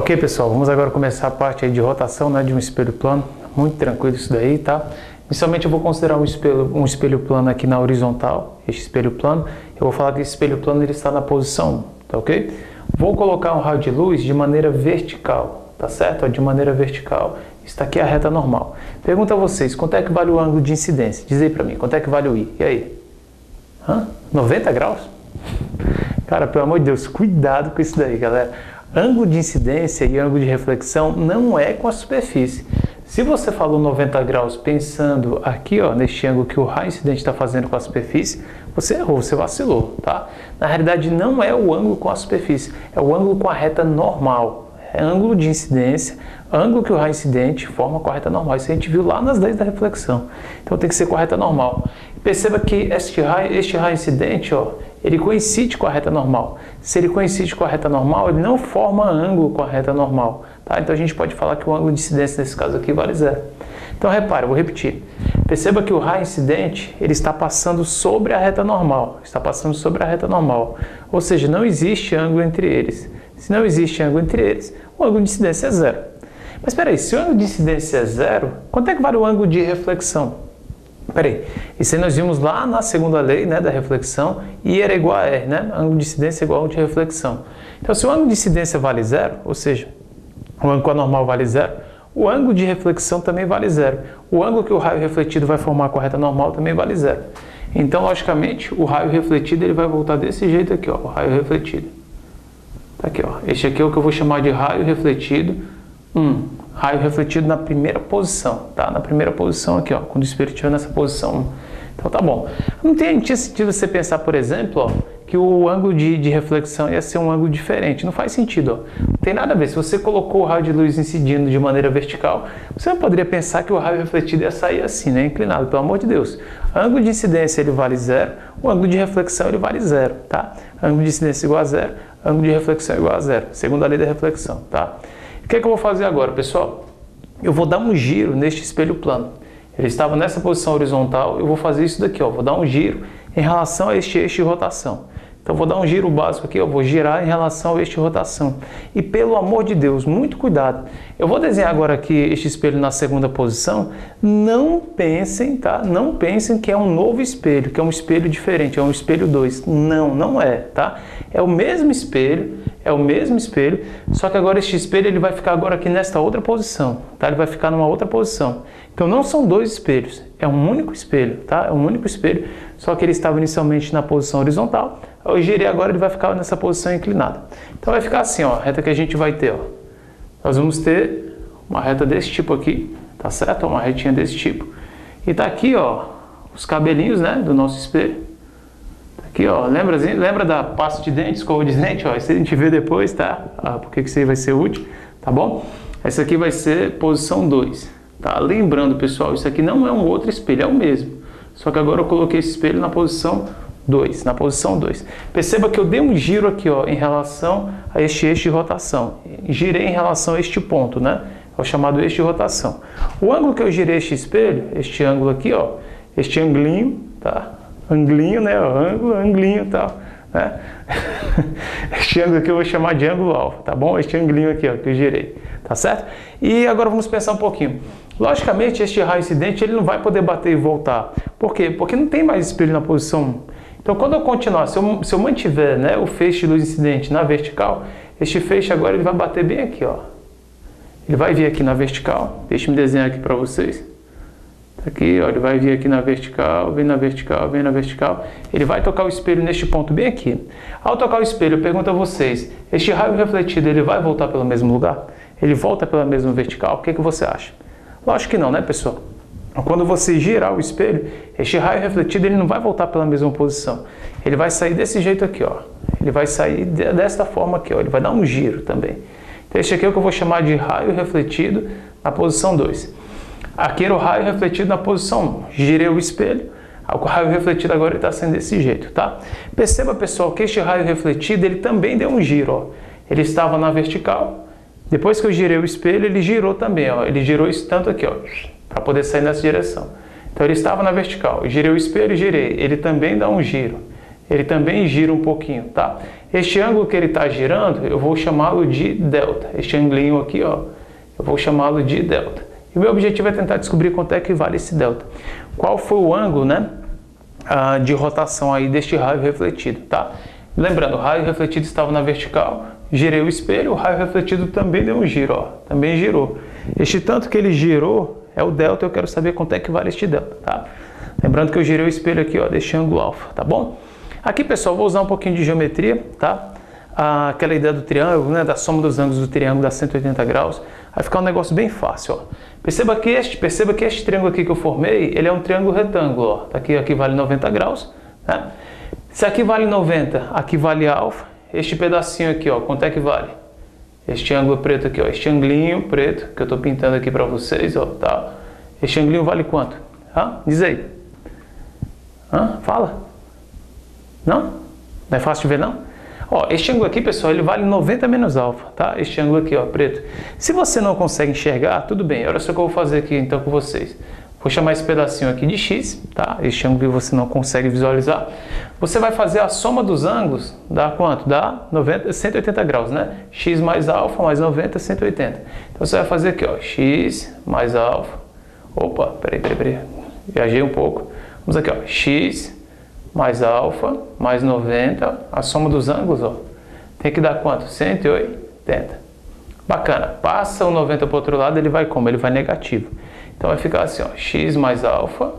Ok, pessoal, vamos agora começar a parte aí de rotação, né, de um espelho plano. Muito tranquilo isso daí, tá? Inicialmente eu vou considerar um espelho plano aqui na horizontal, este espelho plano. Eu vou falar que esse espelho plano ele está na posição 1, tá ok? Vou colocar um raio de luz de maneira vertical, tá certo? De maneira vertical. Está aqui a reta normal. Pergunto a vocês, quanto é que vale o ângulo de incidência? Diz aí pra mim, quanto é que vale o I? E aí? 90 graus? Cara, pelo amor de Deus, cuidado com isso daí, galera. Ângulo de incidência e ângulo de reflexão não é com a superfície. Se você falou 90 graus pensando aqui, ó, neste ângulo que o raio incidente está fazendo com a superfície, você errou, você vacilou, tá? Na realidade, não é o ângulo com a superfície, é o ângulo com a reta normal. É ângulo de incidência, ângulo que o raio incidente forma com a reta normal. Isso a gente viu lá nas leis da reflexão. Então tem que ser com a reta normal. Perceba que este raio incidente, ó, ele coincide com a reta normal. Se ele coincide com a reta normal, ele não forma ângulo com a reta normal. Tá? Então a gente pode falar que o ângulo de incidência nesse caso aqui vale 0. Então repare, eu vou repetir. Perceba que o raio incidente ele está passando sobre a reta normal. Está passando sobre a reta normal. Ou seja, não existe ângulo entre eles. Se não existe ângulo entre eles, o ângulo de incidência é 0. Mas espera aí, se o ângulo de incidência é 0, quanto é que vale o ângulo de reflexão? Espera aí, isso aí nós vimos lá na segunda lei, né, da reflexão, I era igual a R, né? Ângulo de incidência é igual ao ângulo de reflexão. Então, se o ângulo de incidência vale 0, ou seja, o ângulo anormal vale 0, o ângulo de reflexão também vale 0. O ângulo que o raio refletido vai formar com a reta normal também vale 0. Então, logicamente, o raio refletido ele vai voltar desse jeito aqui, ó, o raio refletido. Tá aqui, ó. Este aqui é o que eu vou chamar de raio refletido 1. Raio refletido na primeira posição, tá? Na primeira posição aqui, ó, quando o espelho estiver nessa posição 1. Então tá bom. Não tinha sentido você pensar, por exemplo, ó, que o ângulo de reflexão ia ser um ângulo diferente. Não faz sentido, ó. Não tem nada a ver. Se você colocou o raio de luz incidindo de maneira vertical, você não poderia pensar que o raio refletido ia sair assim, né? Inclinado, pelo amor de Deus. Ângulo de incidência ele vale 0, o ângulo de reflexão ele vale 0, tá? Ângulo de incidência igual a 0, ângulo de reflexão igual a 0, segundo a lei da reflexão, tá? O que é que eu vou fazer agora, pessoal? Eu vou dar um giro neste espelho plano. Ele estava nessa posição horizontal, eu vou fazer isso daqui, ó. Vou dar um giro em relação a este eixo de rotação. Então, vou dar um giro básico aqui, eu vou girar em relação ao eixo de rotação. E, pelo amor de Deus, muito cuidado. Eu vou desenhar agora aqui este espelho na segunda posição. Não pensem, tá? Não pensem que é um novo espelho, que é um espelho diferente, é um espelho 2. Não, não é, tá? É o mesmo espelho, só que agora este espelho ele vai ficar agora aqui nesta outra posição, tá? Ele vai ficar numa outra posição. Então não são dois espelhos, é um único espelho, tá? É um único espelho, só que ele estava inicialmente na posição horizontal. Eu girei agora, ele vai ficar nessa posição inclinada. Então vai ficar assim, ó, a reta que a gente vai ter, ó. Nós vamos ter uma reta desse tipo aqui, tá certo? Uma retinha desse tipo. E tá aqui, ó, os cabelinhos, né, do nosso espelho. Aqui, ó, lembra da pasta de dente, escova de dente, ó, isso a gente vê depois, tá? Porque isso aí vai ser útil, tá bom? Essa aqui vai ser posição 2, tá? Lembrando, pessoal, isso aqui não é um outro espelho, é o mesmo. Só que agora eu coloquei esse espelho na posição 2, na posição 2. Perceba que eu dei um giro aqui, ó, em relação a este eixo de rotação. Girei em relação a este ponto, né? É o chamado eixo de rotação. O ângulo que eu girei este espelho, este ângulo aqui, ó, este anglinho, tá? Anglinho, né? Anglinho e tal, né? Este ângulo aqui eu vou chamar de ângulo alfa, tá bom? Este anglinho aqui, ó, que eu girei, tá certo? E agora vamos pensar um pouquinho. Logicamente, este raio incidente ele não vai poder bater e voltar. Por quê? Porque não tem mais espelho na posição 1. Então, quando eu continuar, se eu mantiver, né, o feixe de luz incidente na vertical, este feixe agora ele vai bater bem aqui, ó. Ele vai vir aqui na vertical. Deixa eu me desenhar aqui para vocês. Aqui, ó, ele vai vir aqui na vertical, vem na vertical, vem na vertical. Ele vai tocar o espelho neste ponto bem aqui. Ao tocar o espelho, eu pergunto a vocês, este raio refletido, ele vai voltar pelo mesmo lugar? Ele volta pela mesma vertical? O que você acha? Lógico que não, né, pessoal? Quando você girar o espelho, este raio refletido, ele não vai voltar pela mesma posição. Ele vai sair desse jeito aqui, ó. Ele vai sair desta forma aqui, ó. Ele vai dar um giro também. Então, este aqui é o que eu vou chamar de raio refletido na posição 2. Aqui era o raio refletido na posição 1. Girei o espelho, o raio refletido agora está sendo desse jeito, tá? Perceba, pessoal, que este raio refletido, ele também deu um giro, ó. Ele estava na vertical, depois que eu girei o espelho, ele girou também, ó. Ele girou isso tanto aqui, ó, para poder sair nessa direção. Então ele estava na vertical, eu girei o espelho, girei, ele também dá um giro. ele também gira um pouquinho, tá? Este ângulo que ele está girando, eu vou chamá-lo de delta. Este anglinho aqui, ó, eu vou chamá-lo de delta. E o meu objetivo é tentar descobrir quanto é que vale esse delta. Qual foi o ângulo, né, de rotação aí deste raio refletido, tá? Lembrando, o raio refletido estava na vertical, girei o espelho, o raio refletido também deu um giro, ó, também girou. Este tanto que ele girou é o delta, eu quero saber quanto é que vale este delta, tá? Lembrando que eu girei o espelho aqui, ó, deste ângulo alfa, tá bom? Aqui, pessoal, vou usar um pouquinho de geometria, tá? Aquela ideia do triângulo, né, da soma dos ângulos do triângulo dá 180 graus, vai ficar um negócio bem fácil, ó. Perceba que este triângulo aqui que eu formei, ele é um triângulo retângulo, ó. Aqui vale 90 graus, né? Se aqui vale 90, aqui vale alfa. Este pedacinho aqui, ó, quanto é que vale? Este ângulo preto aqui, ó, este anglinho preto que eu estou pintando aqui para vocês, ó, tá? Este anglinho vale quanto? Diz aí. Fala. Não? Não é fácil de ver, não? Ó, este ângulo aqui, pessoal, ele vale 90 menos alfa, tá? Este ângulo aqui, ó, preto. Se você não consegue enxergar, tudo bem. Olha só o que eu vou fazer aqui, então, com vocês. Vou chamar esse pedacinho aqui de x, tá? Este ângulo que você não consegue visualizar. Você vai fazer a soma dos ângulos, dá quanto? Dá 180 graus, né? X mais alfa mais 90, 180. Então, você vai fazer aqui, ó, x mais alfa. Opa, peraí. Viajei um pouco. Vamos aqui, ó, x mais alfa, mais 90, a soma dos ângulos, ó, tem que dar quanto? 180. Bacana. Passa o 90 para o outro lado, ele vai como? Ele vai negativo. Então vai ficar assim, ó, x mais alfa,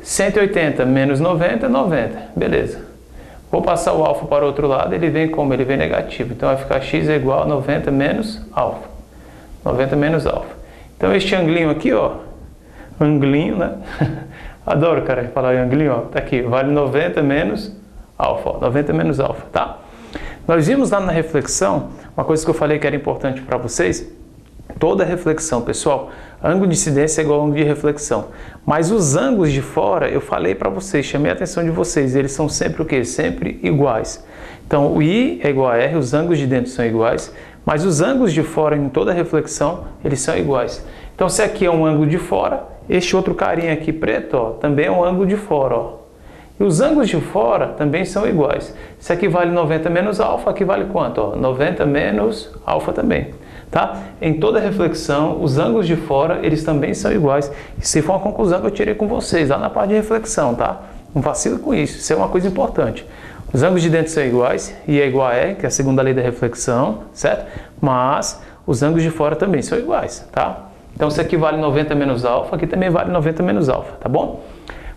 180 menos 90, 90. Beleza. Vou passar o alfa para o outro lado, ele vem como? Ele vem negativo. Então vai ficar x é igual a 90 menos alfa. 90 menos alfa. Então este anglinho aqui, ó, anglinho, né? Adoro, cara, falar em anglinho, ó. Tá aqui, vale 90 menos alfa, ó, 90 menos alfa, tá? Nós vimos lá na reflexão, uma coisa que eu falei que era importante para vocês, toda reflexão, pessoal, ângulo de incidência é igual ao ângulo de reflexão. Mas os ângulos de fora, eu falei para vocês, chamei a atenção de vocês, eles são sempre o quê? Sempre iguais. Então, o I é igual a R, os ângulos de dentro são iguais, mas os ângulos de fora em toda reflexão, eles são iguais. Então, se aqui é um ângulo de fora, este outro carinha aqui preto, ó, também é um ângulo de fora, ó. E os ângulos de fora também são iguais. Se aqui vale 90 menos alfa, aqui vale quanto? Ó? 90 menos alfa também, tá? Em toda reflexão, os ângulos de fora, eles também são iguais. Isso foi uma conclusão que eu tirei com vocês lá na parte de reflexão, tá? Não vacila com isso, isso é uma coisa importante. Os ângulos de dentro são iguais, I é igual a R, que é a segunda lei da reflexão, certo? Mas os ângulos de fora também são iguais, tá? Então, se aqui vale 90 menos alfa, aqui também vale 90 menos alfa, tá bom?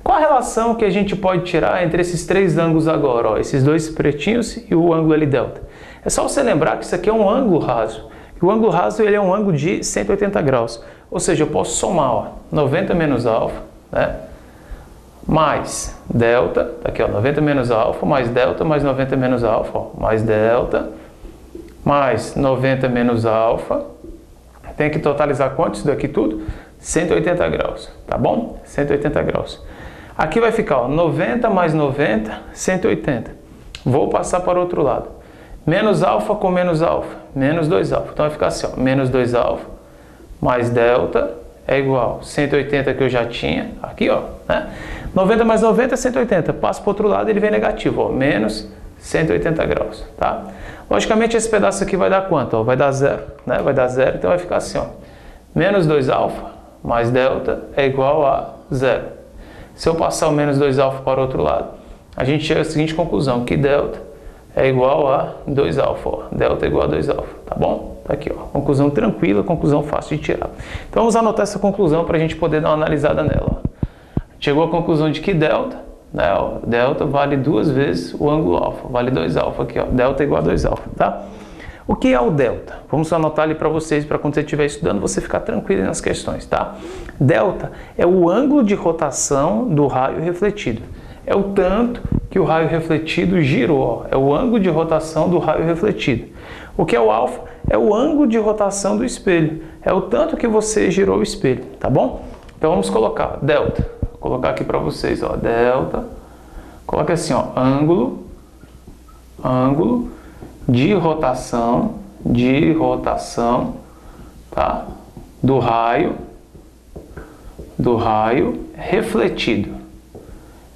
Qual a relação que a gente pode tirar entre esses três ângulos agora, ó, esses dois pretinhos e o ângulo L delta? É só você lembrar que isso aqui é um ângulo raso. E o ângulo raso ele é um ângulo de 180 graus. Ou seja, eu posso somar, ó, 90 menos alfa, né? Mais delta, tá aqui, ó, 90 menos alfa, mais delta, mais 90 menos alfa, ó, mais delta, mais 90 menos alfa. Tem que totalizar quanto isso daqui tudo? 180 graus, tá bom? 180 graus. Aqui vai ficar, ó, 90 mais 90, 180. Vou passar para o outro lado. Menos alfa com menos alfa, menos 2 alfa. Então vai ficar assim, ó, menos 2 alfa mais delta é igual a 180 que eu já tinha, aqui, ó, né? 90 mais 90 é 180. Passo para o outro lado, ele vem negativo, ó, menos 180 graus, tá? Logicamente, esse pedaço aqui vai dar quanto? Ó? Vai dar zero, né? Vai dar zero, então vai ficar assim, ó. Menos 2 alfa mais delta é igual a zero. Se eu passar o menos 2 alfa para o outro lado, a gente chega à seguinte conclusão, que delta é igual a 2 alfa, ó. Delta é igual a 2 alfa, tá bom? Tá aqui, ó. Conclusão tranquila, conclusão fácil de tirar. Então, vamos anotar essa conclusão para a gente poder dar uma analisada nela, ó. Chegou à conclusão de que delta, né, ó, delta vale 2 vezes o ângulo alfa, vale 2 alfa aqui, ó, delta é igual a 2 alfa, tá? O que é o delta? Vamos anotar ali para vocês, para quando você estiver estudando, você ficar tranquilo nas questões, tá? Delta é o ângulo de rotação do raio refletido. É o tanto que o raio refletido girou, ó, é o ângulo de rotação do raio refletido. O que é o alfa? É o ângulo de rotação do espelho, é o tanto que você girou o espelho, tá bom? Então vamos colocar delta. Vou colocar aqui para vocês, ó, delta, coloca assim, ó, ângulo de rotação, tá, do raio refletido.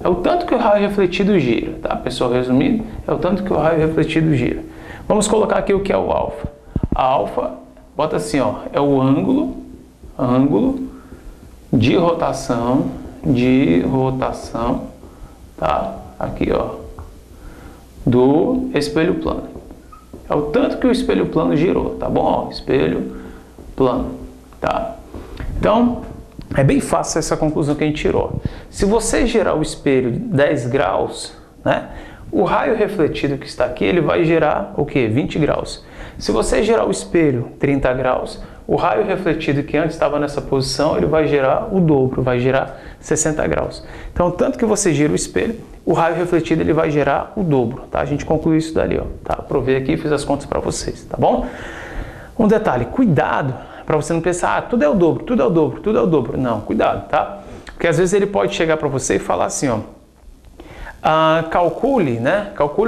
É o tanto que o raio refletido gira, tá, pessoal? Resumindo, é o tanto que o raio refletido gira. Vamos colocar aqui o que é o alfa. A alfa, bota assim, ó, é o ângulo de rotação, tá? Aqui, ó, do espelho plano. É o tanto que o espelho plano girou, tá bom? Ó, espelho plano, tá? Então, é bem fácil essa conclusão que a gente tirou. Se você girar o espelho 10 graus, né, o raio refletido que está aqui, ele vai gerar o quê? 20 graus. Se você girar o espelho 30 graus, o raio refletido que antes estava nessa posição, ele vai gerar o dobro, vai gerar 60 graus. Então, tanto que você gira o espelho, o raio refletido ele vai gerar o dobro, tá? A gente concluiu isso dali, ó, tá? Provei aqui e fiz as contas para vocês, tá bom? Um detalhe, cuidado para você não pensar, ah, tudo é o dobro, tudo é o dobro, tudo é o dobro. Não, cuidado, tá? Porque às vezes ele pode chegar para você e falar assim, ó, calcule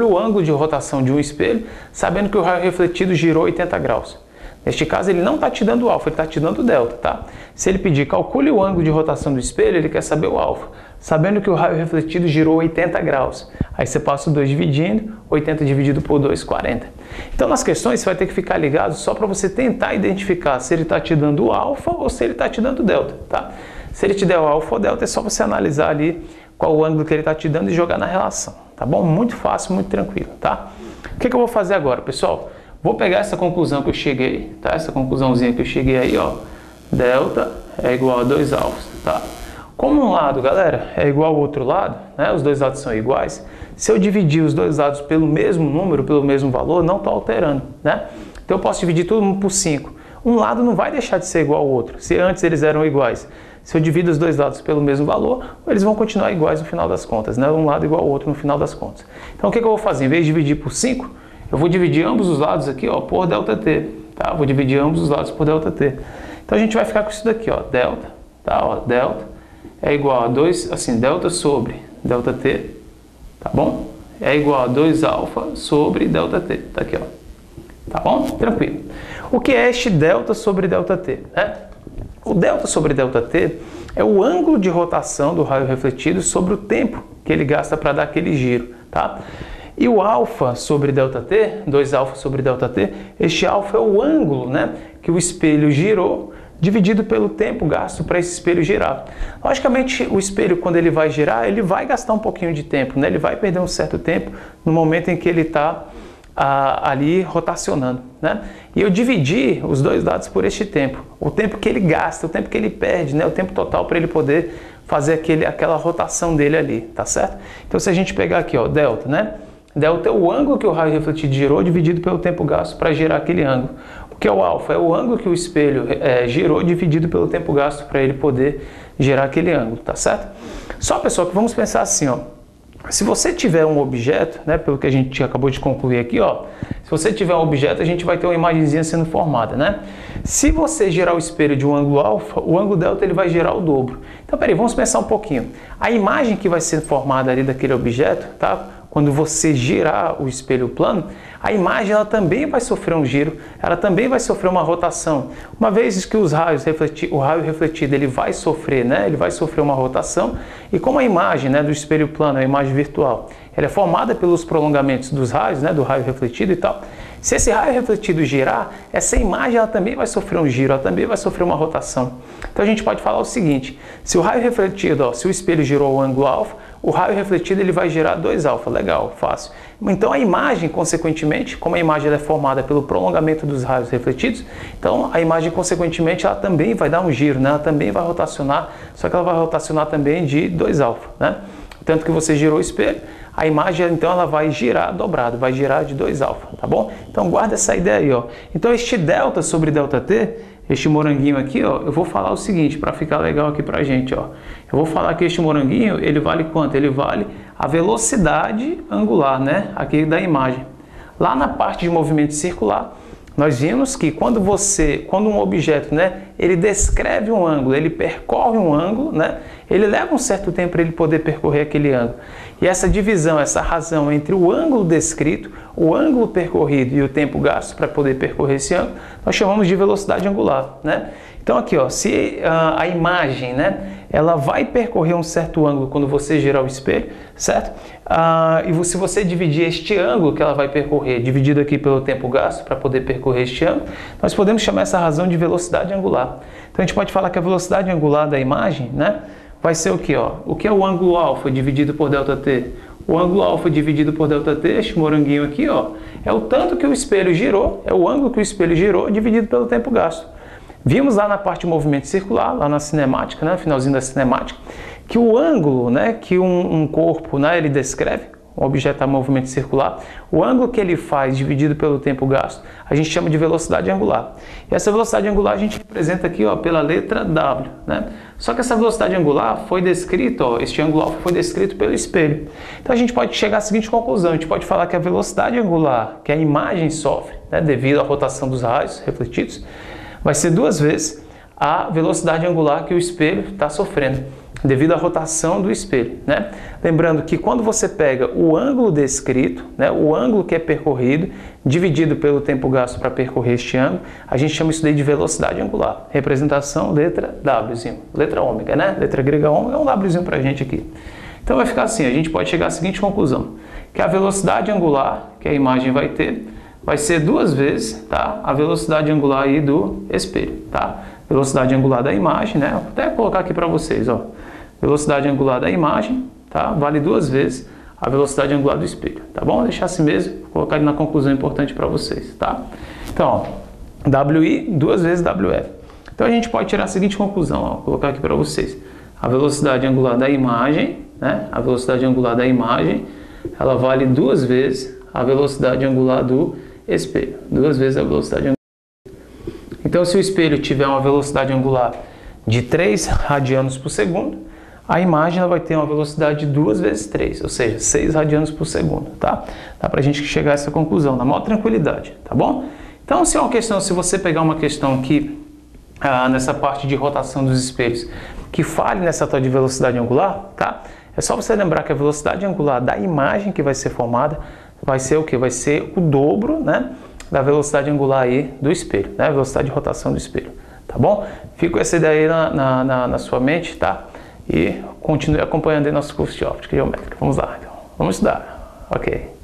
o ângulo de rotação de um espelho, sabendo que o raio refletido girou 80 graus. Neste caso, ele não está te dando alfa, ele está te dando delta, tá? Se ele pedir, calcule o ângulo de rotação do espelho, ele quer saber o alfa, sabendo que o raio refletido girou 80 graus. Aí você passa o 2 dividindo, 80 dividido por 2, 40. Então, nas questões, você vai ter que ficar ligado só para você tentar identificar se ele está te dando alfa ou se ele está te dando delta, tá? Se ele te der o alfa ou delta, é só você analisar ali qual o ângulo que ele está te dando e jogar na relação, tá bom? Muito fácil, muito tranquilo, tá? O que eu vou fazer agora, pessoal? Vou pegar essa conclusão que eu cheguei, tá? Essa conclusãozinha que eu cheguei aí, ó. Delta é igual a 2 alfas, tá? Como um lado, galera, é igual ao outro lado, né? Os dois lados são iguais. Se eu dividir os dois lados pelo mesmo número, pelo mesmo valor, não está alterando, né? Então eu posso dividir tudo por 5. Um lado não vai deixar de ser igual ao outro, se antes eles eram iguais. Se eu divido os dois lados pelo mesmo valor, eles vão continuar iguais no final das contas, né? Um lado igual ao outro no final das contas. Então o que eu vou fazer? Em vez de dividir por 5, eu vou dividir ambos os lados aqui, ó, por ΔT, tá? Vou dividir ambos os lados por ΔT. Então a gente vai ficar com isso daqui, ó, delta, tá? Ó, delta é igual a 2, assim, delta sobre ΔT, tá bom? É igual a 2 alfa sobre ΔT, tá aqui, ó. Tá bom? Tranquilo. O que é este delta sobre ΔT, né? O delta sobre ΔT é o ângulo de rotação do raio refletido sobre o tempo que ele gasta para dar aquele giro, tá? E o alfa sobre ΔT, 2 alfa sobre ΔT, este alfa é o ângulo, né, que o espelho girou dividido pelo tempo gasto para esse espelho girar. Logicamente, o espelho, quando ele vai girar, ele vai gastar um pouquinho de tempo, né? Ele vai perder um certo tempo no momento em que ele está ali rotacionando, né? E eu dividi os dois lados por este tempo. O tempo que ele gasta, o tempo que ele perde, né? O tempo total para ele poder fazer aquela rotação dele ali, tá certo? Então, se a gente pegar aqui, ó, delta, né? Delta é o ângulo que o raio refletido girou dividido pelo tempo gasto para gerar aquele ângulo. O que é o alfa? É o ângulo que o espelho girou dividido pelo tempo gasto para ele poder gerar aquele ângulo, tá certo? Só, pessoal, que vamos pensar assim, ó. Se você tiver um objeto, né, pelo que a gente acabou de concluir aqui, ó, se você tiver um objeto, a gente vai ter uma imagenzinha sendo formada, né? Se você girar o espelho de um ângulo alfa, o ângulo delta ele vai gerar o dobro. Então, peraí, vamos pensar um pouquinho. A imagem que vai ser formada ali daquele objeto, tá? Quando você girar o espelho plano, a imagem ela também vai sofrer um giro, ela também vai sofrer uma rotação. Uma vez que o raio refletido ele vai sofrer, né? Ele vai sofrer uma rotação. E como a imagem, né, do espelho plano, a imagem virtual, ela é formada pelos prolongamentos dos raios, né, do raio refletido e tal. Se esse raio refletido girar, essa imagem ela também vai sofrer um giro, ela também vai sofrer uma rotação. Então a gente pode falar o seguinte: se o raio refletido, ó, se o espelho girou o ângulo alfa, o raio refletido ele vai gerar 2 alfa, legal, fácil. Então a imagem, consequentemente, como a imagem ela é formada pelo prolongamento dos raios refletidos, então a imagem, consequentemente, ela também vai dar um giro, né? Ela também vai rotacionar, só que ela vai rotacionar também de 2 alfa, né? Tanto que você girou o espelho, a imagem então ela vai girar dobrado, vai girar de 2 alfa, tá bom? Então guarda essa ideia aí, ó. Então este delta sobre ΔT, este moranguinho aqui, ó, eu vou falar o seguinte, para ficar legal aqui pra gente, ó. Eu vou falar que este moranguinho, ele vale quanto? Ele vale a velocidade angular, né, aqui da imagem. Lá na parte de movimento circular, nós vimos que quando um objeto, né, ele descreve um ângulo, ele percorre um ângulo, né? Ele leva um certo tempo para ele poder percorrer aquele ângulo. E essa divisão, essa razão entre o ângulo descrito, o ângulo percorrido e o tempo gasto para poder percorrer esse ângulo, nós chamamos de velocidade angular, né? Então aqui, ó, se a imagem, né, ela vai percorrer um certo ângulo quando você girar o espelho, certo? E se você dividir este ângulo que ela vai percorrer, dividido aqui pelo tempo gasto para poder percorrer este ângulo, nós podemos chamar essa razão de velocidade angular. Então a gente pode falar que a velocidade angular da imagem, né, vai ser o que, ó? O que é o ângulo alfa dividido por ΔT? O ângulo alfa dividido por ΔT, este moranguinho aqui, ó, é o tanto que o espelho girou, é o ângulo que o espelho girou dividido pelo tempo gasto. Vimos lá na parte de movimento circular, lá na cinemática, né, finalzinho da cinemática, que o ângulo, né, que um corpo, né, ele descreve, um objeto a movimento circular, o ângulo que ele faz dividido pelo tempo gasto, a gente chama de velocidade angular. E essa velocidade angular a gente representa aqui, ó, pela letra W, né? Só que essa velocidade angular foi descrita, ó, este ângulo alfa foi descrito pelo espelho. Então a gente pode chegar à seguinte conclusão, a gente pode falar que a velocidade angular que a imagem sofre, né, devido à rotação dos raios refletidos, vai ser 2 vezes a velocidade angular que o espelho está sofrendo, devido à rotação do espelho, né? Lembrando que quando você pega o ângulo descrito, né, o ângulo que é percorrido, dividido pelo tempo gasto para percorrer este ângulo, a gente chama isso daí de velocidade angular. Representação, letra Wzinho, letra ômega, né? Letra grega ômega é um Wzinho para a gente aqui. Então vai ficar assim, a gente pode chegar à seguinte conclusão, que a velocidade angular que a imagem vai ter, vai ser 2 vezes, tá, a velocidade angular aí do espelho, tá? Velocidade angular da imagem, né? Vou até colocar aqui para vocês, ó. Velocidade angular da imagem, tá? Vale 2 vezes a velocidade angular do espelho, tá bom? Vou deixar assim mesmo, vou colocar ele na conclusão importante para vocês, tá? Então, ó, WI 2 vezes WF. Então a gente pode tirar a seguinte conclusão, ó, vou colocar aqui para vocês. A velocidade angular da imagem, né? A velocidade angular da imagem, ela vale 2 vezes a velocidade angular do espelho, 2 vezes a velocidade angular. Então, se o espelho tiver uma velocidade angular de 3 radianos por segundo, a imagem ela vai ter uma velocidade de 2 vezes 3, ou seja, 6 radianos por segundo, tá? Dá pra gente chegar a essa conclusão, na maior tranquilidade, tá bom? Então, se é uma questão, se você pegar uma questão que, nessa parte de rotação dos espelhos, que fale nessa tal de velocidade angular, tá? É só você lembrar que a velocidade angular da imagem que vai ser formada vai ser o que? Vai ser o dobro, né, da velocidade angular aí do espelho, né, a velocidade de rotação do espelho, tá bom? Fica com essa ideia aí na sua mente, tá? E continue acompanhando aí nosso curso de óptica geométrica. Vamos lá, então. Vamos estudar. Ok.